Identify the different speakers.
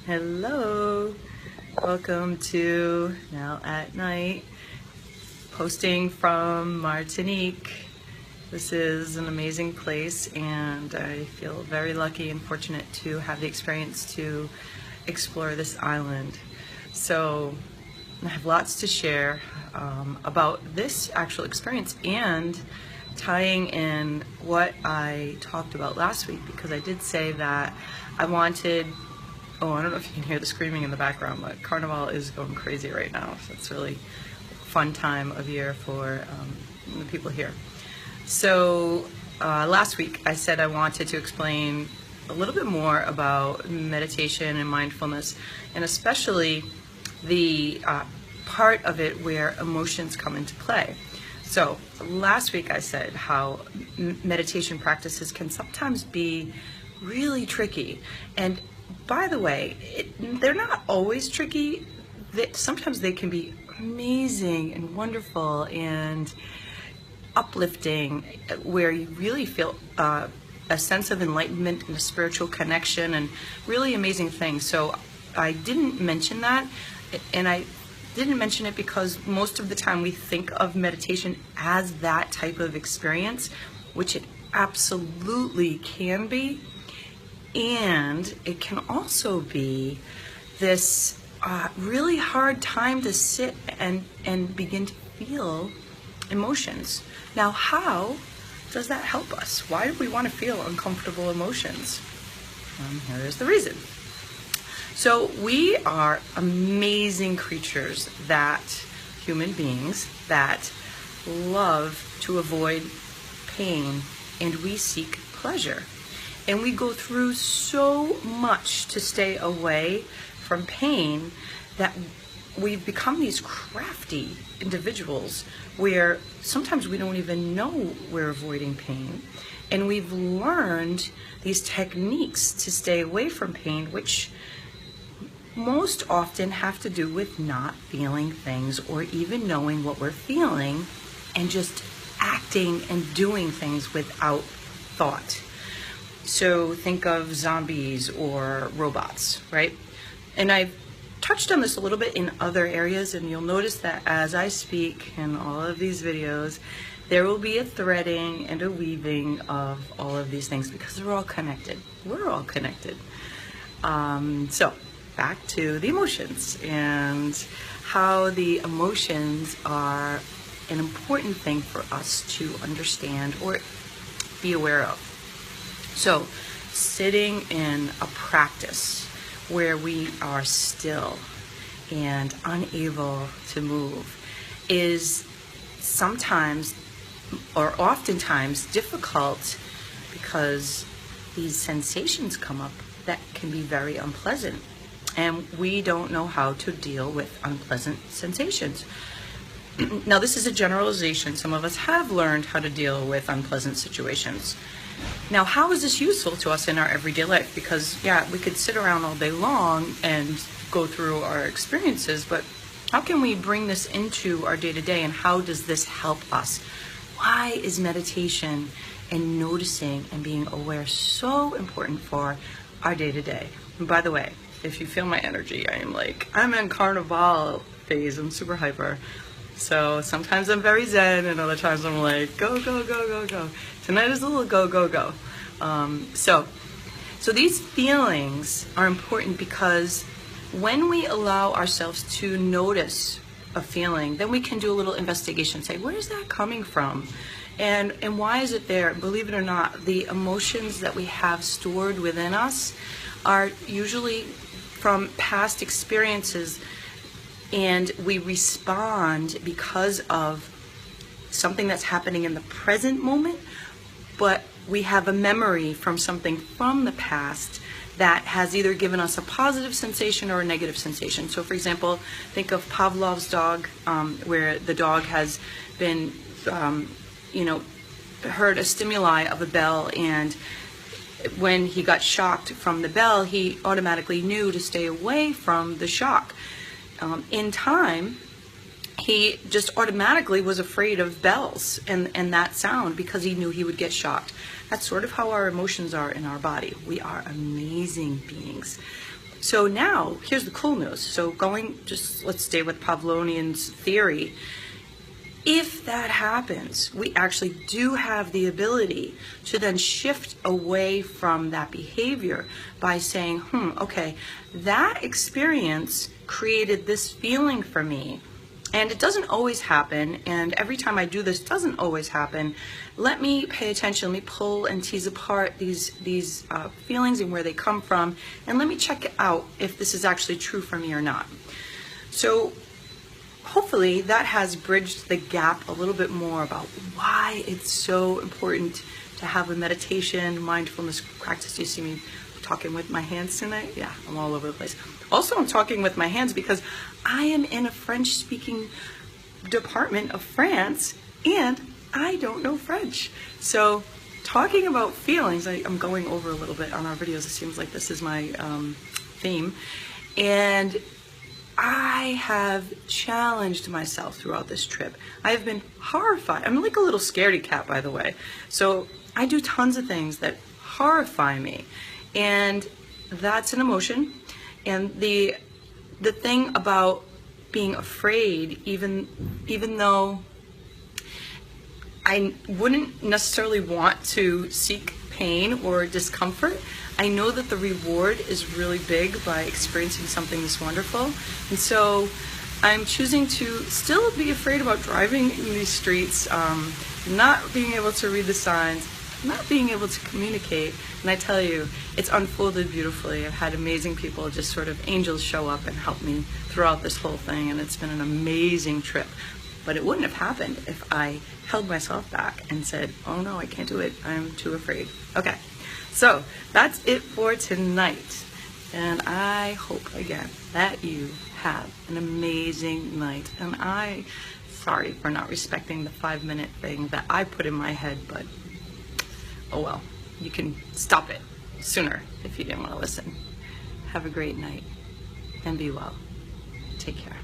Speaker 1: Hello, welcome to Nell at Night, posting from Martinique. This is an amazing place and I feel very lucky and fortunate to have the experience to explore this island. So I have lots to share about this actual experience and tying in what I talked about last week, because I did say that I wanted, I don't know if you can hear the screaming in the background, but Carnevale is going crazy right now. So it's really a fun time of year for the people here. So last week I said I wanted to explain a little bit more about meditation and mindfulness, and especially the part of it where emotions come into play. So last week I said how meditation practices can sometimes be really tricky. And by the way, they're not always tricky. Sometimes they can be amazing and wonderful and uplifting, where you really feel a sense of enlightenment and a spiritual connection and really amazing things. So I didn't mention that, and I didn't mention it because most of the time we think of meditation as that type of experience, which it absolutely can be. And it can also be this really hard time to sit and begin to feel emotions. Now, how does that help us? Why do we want to feel uncomfortable emotions? Here's the reason. So we are amazing creatures, human beings that love to avoid pain, and we seek pleasure. And we go through so much to stay away from pain that we've become these crafty individuals where sometimes we don't even know we're avoiding pain. And we've learned these techniques to stay away from pain, which most often have to do with not feeling things or even knowing what we're feeling and just acting and doing things without thought. So think of zombies or robots, right? And I've touched on this a little bit in other areas, and you'll notice that as I speak in all of these videos, there will be a threading and a weaving of all of these things because they're all connected. We're all connected. So back to the emotions and how the emotions are an important thing for us to understand or be aware of. So sitting in a practice where we are still and unable to move is sometimes or oftentimes difficult because these sensations come up that can be very unpleasant, and we don't know how to deal with unpleasant sensations. Now, this is a generalization. Some of us have learned how to deal with unpleasant situations. Now, how is this useful to us in our everyday life? Because, yeah, we could sit around all day long and go through our experiences, but how can we bring this into our day-to-day, and how does this help us? Why is meditation and noticing and being aware so important for our day-to-day? And by the way, if you feel my energy, I'm in Carnevale phase. I'm super hyper. So sometimes I'm very zen, and other times I'm like, go, go, go, go, go. Tonight is a little go, go, go. So these feelings are important because when we allow ourselves to notice a feeling, then we can do a little investigation, say, where is that coming from? And why is it there? Believe it or not, the emotions that we have stored within us are usually from past experiences, and we respond because of something that's happening in the present moment, but we have a memory from something from the past that has either given us a positive sensation or a negative sensation. So for example, think of Pavlov's dog, where the dog has been, heard a stimuli of a bell, and when he got shocked from the bell, he automatically knew to stay away from the shock. In time, he just automatically was afraid of bells and that sound because he knew he would get shocked. That's sort of how our emotions are in our body. We are amazing beings. So now, here's the cool news. So let's stay with Pavlovian's theory. If that happens, we actually do have the ability to then shift away from that behavior by saying, okay, that experience created this feeling for me. And it doesn't always happen, and every time I do this, it doesn't always happen. Let me pay attention, let me pull and tease apart these feelings and where they come from, and let me check out if this is actually true for me or not. So hopefully that has bridged the gap a little bit more about why it's so important to have a meditation, mindfulness practice. You see me talking with my hands tonight? Yeah, I'm all over the place. Also, I'm talking with my hands because I am in a French-speaking department of France, and I don't know French. So talking about feelings, I'm going over a little bit on our videos. It seems like this is my theme. And I have challenged myself throughout this trip. I have been horrified. I'm like a little scaredy cat, by the way. So I do tons of things that horrify me. And that's an emotion. And the thing about being afraid, even though I wouldn't necessarily want to seek pain or discomfort, I know that the reward is really big by experiencing something this wonderful. And so I'm choosing to still be afraid about driving in these streets, not being able to read the signs, not being able to communicate. And I tell you, it's unfolded beautifully. I've had amazing people, just sort of angels, show up and help me throughout this whole thing, and it's been an amazing trip. But it wouldn't have happened if I held myself back and said, oh no, I can't do it, I'm too afraid. Okay, so that's it for tonight. And I hope, again, that you have an amazing night. And sorry for not respecting the 5-minute thing that I put in my head, but oh well, you can stop it sooner if you didn't want to listen. Have a great night and be well. Take care.